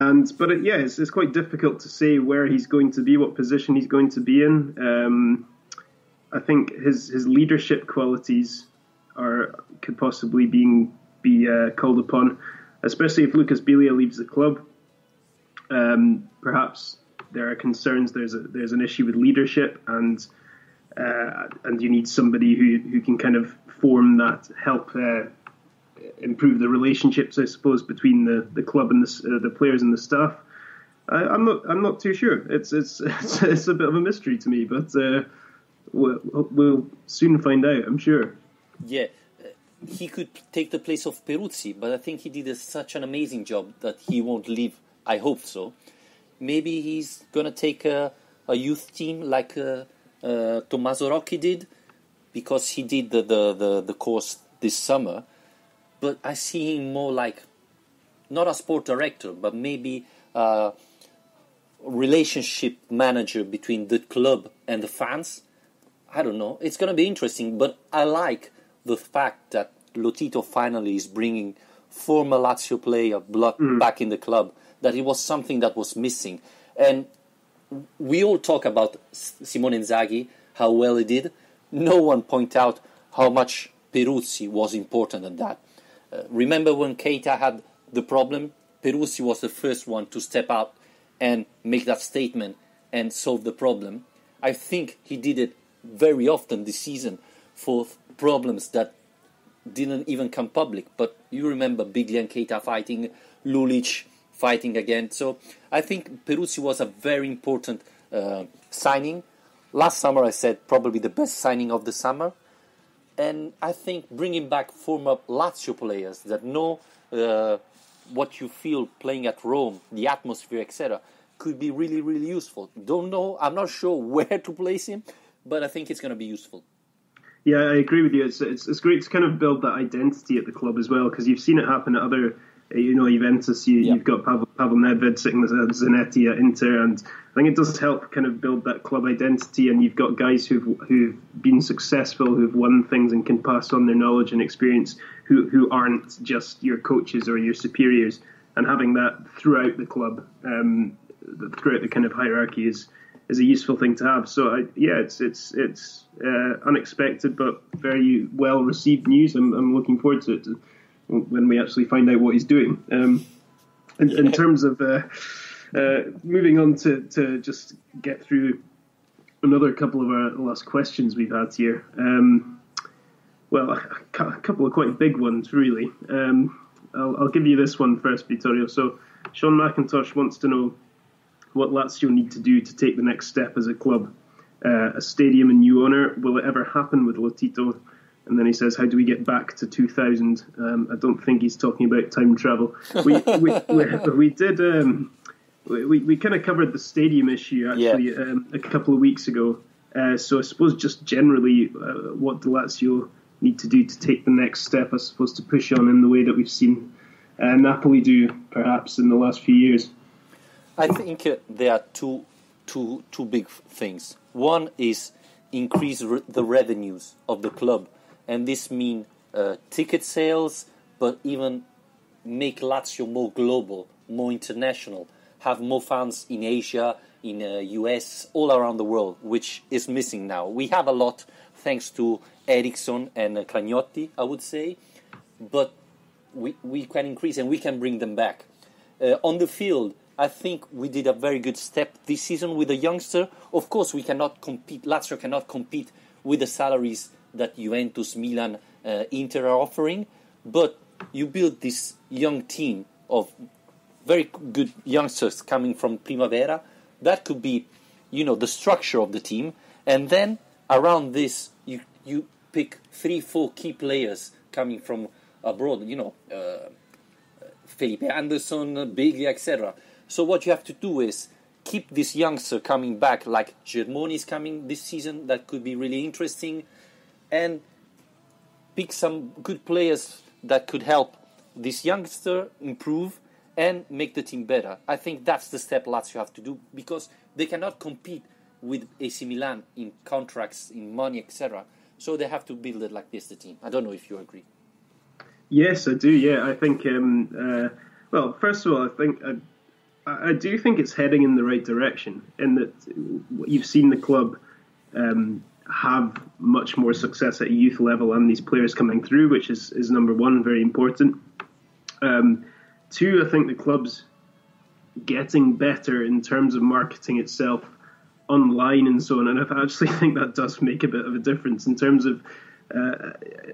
It's quite difficult to say where he's going to be, what position he's going to be in. I think his leadership qualities could possibly be called upon, especially if Lucas Biglia leaves the club. Perhaps there are concerns. There's an issue with leadership, and you need somebody who can kind of form that, help improve the relationships, I suppose, between the club and the players and the staff. I'm not too sure. It's a bit of a mystery to me, but we'll soon find out, I'm sure. Yeah, he could take the place of Peruzzi, but I think he did such an amazing job that he won't leave. I hope so. Maybe he's gonna take a youth team like Tommaso Rocchi did, because he did the course this summer. But I see him more like not a sport director, but maybe a relationship manager between the club and the fans. I don't know. It's going to be interesting, but I like the fact that Lotito finally is bringing former Lazio player back in the club, that it was something that was missing. And we all talk about Simone Inzaghi, how well he did. No one point out how much Peruzzi was important in that. Remember when Keita had the problem? Peruzzi was the first one to step out and make that statement and solve the problem. I think he did it very often this season for problems that didn't even come public. But you remember Biglia and Keita fighting, Lulic fighting again. So I think Peruzzi was a very important signing. Last summer I said probably the best signing of the summer. And I think bringing back former Lazio players that know what you feel playing at Rome, the atmosphere, etc., could be really, really useful. Don't know, I'm not sure where to place him, but I think it's going to be useful. Yeah, I agree with you. It's great to kind of build that identity at the club as well, because you've seen it happen at other, Juventus. You've got Pavel Nedved sitting as Zanetti at Inter, and I think it does help kind of build that club identity. And you've got guys who've been successful, who've won things, and can pass on their knowledge and experience, who aren't just your coaches or your superiors. And having that throughout the club, throughout the kind of hierarchy, is a useful thing to have. So it's unexpected but very well received news. I'm looking forward to it when we actually find out what he's doing. In terms of moving on to just get through another couple of our last questions we've had here. A couple of quite big ones, really. I'll give you this one first, Vittorio. So Sean McIntosh wants to know what Lazio need to do to take the next step as a club. A stadium and new owner, will it ever happen with Lotito? And then he says, how do we get back to 2000? I don't think he's talking about time travel. We did kind of covered the stadium issue actually a couple of weeks ago. So I suppose just generally what do Lazio need to do to take the next step, I suppose, to push on in the way that we've seen Napoli do perhaps in the last few years. I think there are two big things. One is increase the revenues of the club. And this means ticket sales, but even make Lazio more global, more international, have more fans in Asia, in US, all around the world, which is missing now. We have a lot thanks to Eriksson and Cragnotti, I would say, but we can increase and we can bring them back. On the field, I think we did a very good step this season with the youngster. Of course, we cannot compete. Lazio cannot compete with the salaries that Juventus, Milan, Inter are offering. But you build this young team of very good youngsters coming from Primavera. That could be, the structure of the team. And then around this, you pick 3-4 key players coming from abroad. Felipe Anderson, Biglia, etc. So what you have to do is keep this youngster coming back, like Germoni is coming this season. That could be really interesting. And pick some good players that could help this youngster improve and make the team better. I think that's the step Lazio have to do, because they cannot compete with AC Milan in contracts, in money, etc. So they have to build it like this, the team. I don't know if you agree. Yes, I do. Yeah, I think. First of all, I think I do think it's heading in the right direction, in that you've seen the club have much more success at a youth level and these players coming through, which is number one, very important. Two, I think the club's getting better in terms of marketing itself online and so on, and I actually think that does make a bit of a difference in terms of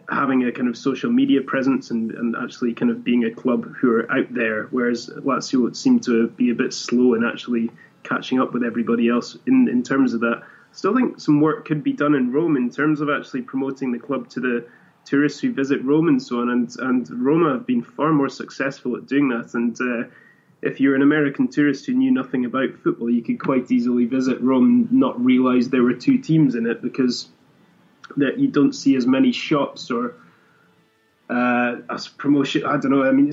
having a kind of social media presence and actually kind of being a club who are out there, whereas Lazio seem to be a bit slow in actually catching up with everybody else in terms of that. Still think some work could be done in Rome in terms of actually promoting the club to the tourists who visit Rome and so on, and Roma have been far more successful at doing that. And if you're an American tourist who knew nothing about football, you could quite easily visit Rome and not realise there were two teams in it, because that you don't see as many shops or as promotion. I don't know. I mean,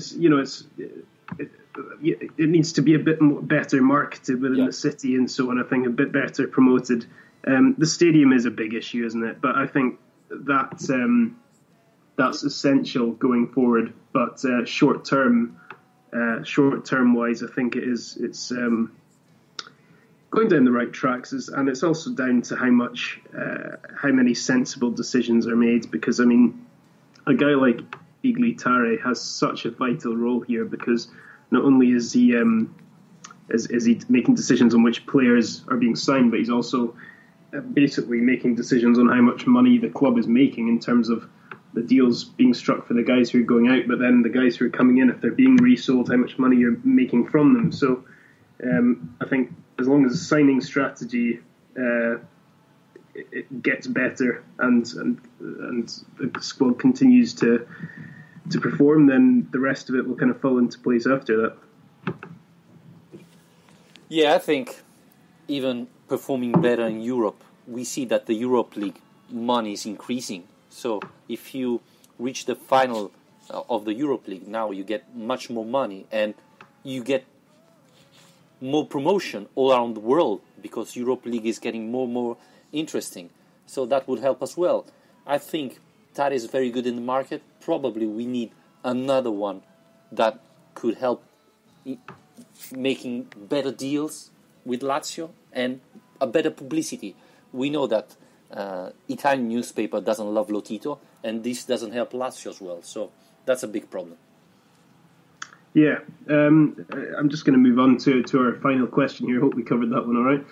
it needs to be a bit more better marketed within the city and so on. I think a bit better promoted. The stadium is a big issue, isn't it? But I think that's essential going forward. But short term wise, I think it's going down the right tracks, and it's also down to how many sensible decisions are made. Because I mean, a guy like Biglia has such a vital role here, because not only is he making decisions on which players are being signed, but he's also basically making decisions on how much money the club is making in terms of the deals being struck for the guys who are going out, but then the guys who are coming in, if they're being resold, how much money you're making from them. So I think as long as the signing strategy it gets better and the squad continues to perform, then the rest of it will kind of fall into place after that. Yeah, I think even performing better in Europe, we see that the Europe League money is increasing. So if you reach the final of the Europe League, now you get much more money and you get more promotion all around the world, because Europe League is getting more and more interesting. So that would help as well. I think that is very good in the market. Probably we need another one that could help making better deals with Lazio and a better publicity. We know that Italian newspaper doesn't love Lotito, and this doesn't help Lazio as well. So that's a big problem. Yeah, I'm just going to move on to our final question here. Hope we covered that one all right.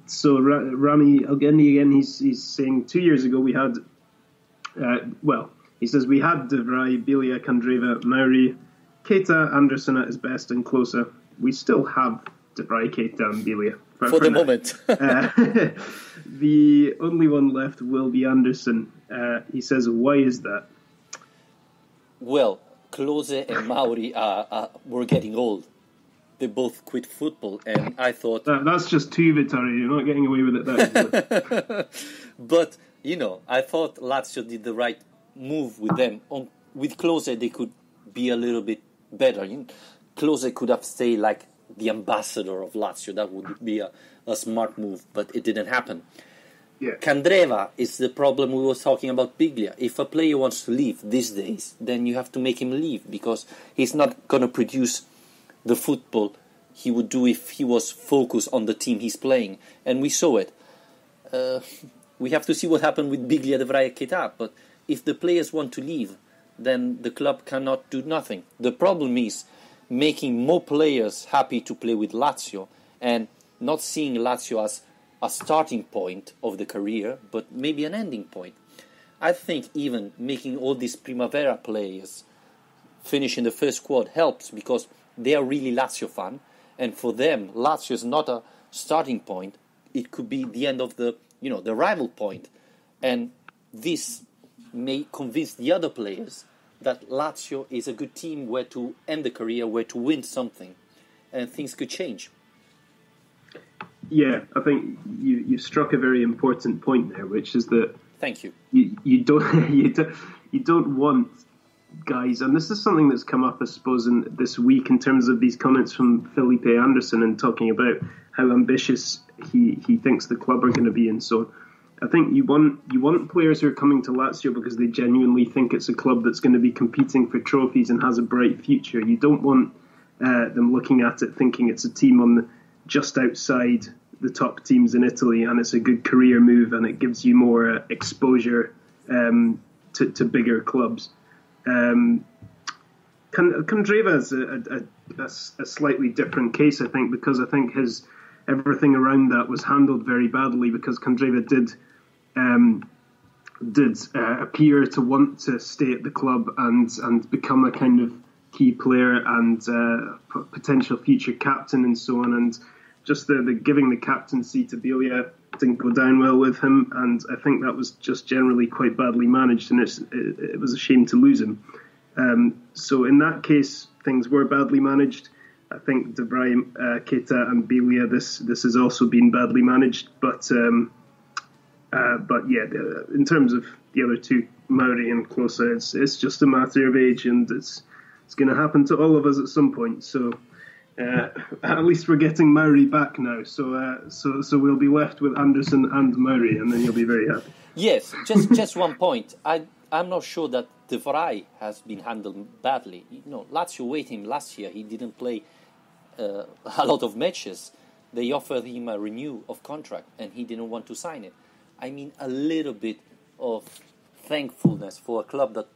So Rami Elgendi again, he's saying 2 years ago we had, he says we had De Vrij, Biglia, Candreva, Mauri, Keita, Anderson at his best, and closer. We still have De Vrij, Keita, and Biglia. For the moment. The only one left will be Anderson. He says, why is that? Well, Klose and Mauri were getting old. They both quit football, and I thought... That's just two, Vittorio. You're not getting away with it that But, I thought Lazio did the right move with them. With Klose, they could be a little bit better. Klose could have stayed like the ambassador of Lazio. That would be a smart move, but it didn't happen. Yeah. Candreva is the problem we were talking about Biglia. If a player wants to leave these days, then you have to make him leave, because he's not going to produce the football he would do if he was focused on the team he's playing. And we saw it. We have to see what happened with Biglia, De Vrij, Keita. But if the players want to leave, then the club cannot do nothing. The problem is making more players happy to play with Lazio and not seeing Lazio as a starting point of the career, but maybe an ending point. I think even making all these Primavera players finish in the first squad helps, because they are really Lazio fan, and for them, Lazio is not a starting point. It could be the end of the rival point, and this may convince the other players that Lazio is a good team where to end the career, where to win something, and things could change. Yeah, I think you struck a very important point there, which is that thank you. You don't want guys, and this is something that's come up, I suppose, in this week in terms of these comments from Felipe Anderson and talking about how ambitious he thinks the club are going to be, and so I think you want players who are coming to Lazio because they genuinely think it's a club that's going to be competing for trophies and has a bright future. You don't want them looking at it, thinking it's a team on just outside the top teams in Italy, and it's a good career move, and it gives you more exposure to bigger clubs. Candreva is a slightly different case, I think, because I think everything around that was handled very badly, because Candreva did appear to want to stay at the club and become a kind of key player and potential future captain and so on, and just the giving the captaincy to Biglia didn't go down well with him, and I think that was just generally quite badly managed, and it was a shame to lose him. So in that case, things were badly managed. I think De Vrij, Keita and Biglia, this has also been badly managed, but yeah, in terms of the other two, Mauri and Klose, it's just a matter of age, and it's going to happen to all of us at some point. So at least we're getting Mauri back now. So we'll be left with Anderson and Mauri, and then you'll be very happy. Yes, just one point. I'm not sure that De Vrij has been handled badly. Lazio weighed him last year. He didn't play a lot of matches. They offered him a renew of contract, and he didn't want to sign it. I mean, a little bit of thankfulness for a club that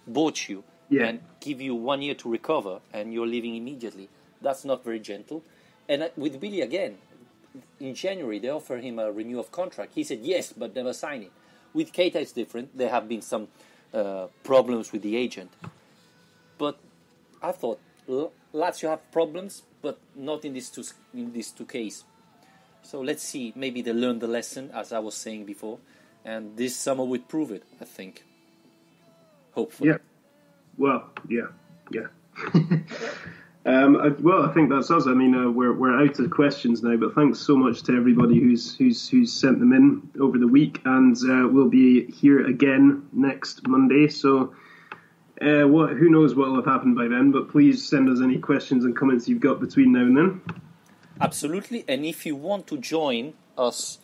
bought you and give you 1 year to recover, and you're leaving immediately. That's not very gentle. And with Billy again, in January, they offered him a renew of contract. He said yes, but never signed it. With Keita, it's different. There have been some problems with the agent. But I thought Lazio have problems, but not in these two cases. So let's see. Maybe they learned the lesson, as I was saying before. And this summer would prove it, I think. Hopefully. Yeah. Well, yeah. I think that's us. I mean, we're out of questions now, but thanks so much to everybody who's sent them in over the week, and we'll be here again next Monday. So, who knows what will have happened by then? But please send us any questions and comments you've got between now and then. Absolutely, and if you want to join us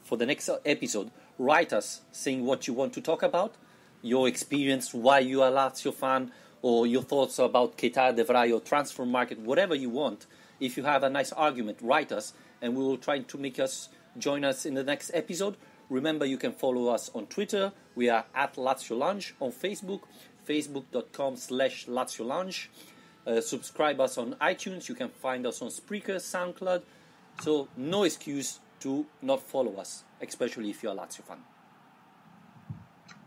for the next episode, write us saying what you want to talk about, your experience, why you are a Lazio fan, or your thoughts about Keita, De Vrij, or transfer market, whatever you want. If you have a nice argument, write us, and we will try to make us join us in the next episode. Remember, you can follow us on Twitter. We are at Lazio Lounge. On Facebook, facebook.com/Lazio Lounge. Subscribe us on iTunes. You can find us on Spreaker, SoundCloud. So no excuse to not follow us, especially if you're a Lazio fan.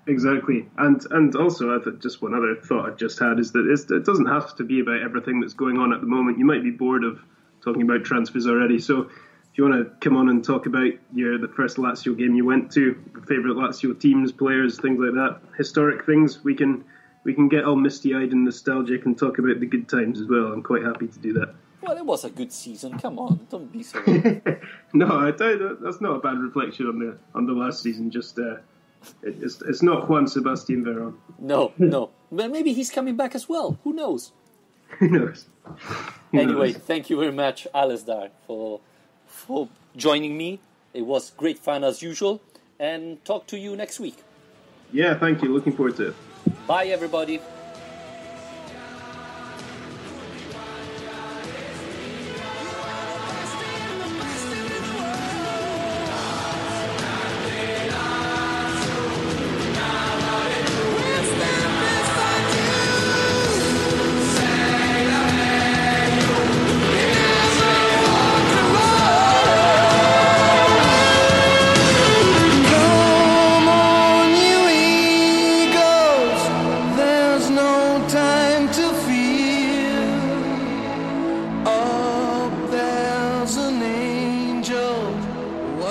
Exactly, and also just one other thought I just had is that it doesn't have to be about everything that's going on at the moment. You might be bored of talking about transfers already, so if you want to come on and talk about the first Lazio game you went to, favourite Lazio teams, players, things like that, historic things, we can get all misty-eyed and nostalgic and talk about the good times as well. I'm quite happy to do that. Well, it was a good season. Come on, don't be so. No, that's not a bad reflection on the last season. Just. It's not Juan Sebastian Veron. No. But maybe he's coming back as well. Who knows? Who knows? Anyway, thank you very much, Alasdair, for joining me. It was great fun as usual. And talk to you next week. Yeah, thank you. Looking forward to it. Bye, everybody.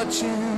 Watching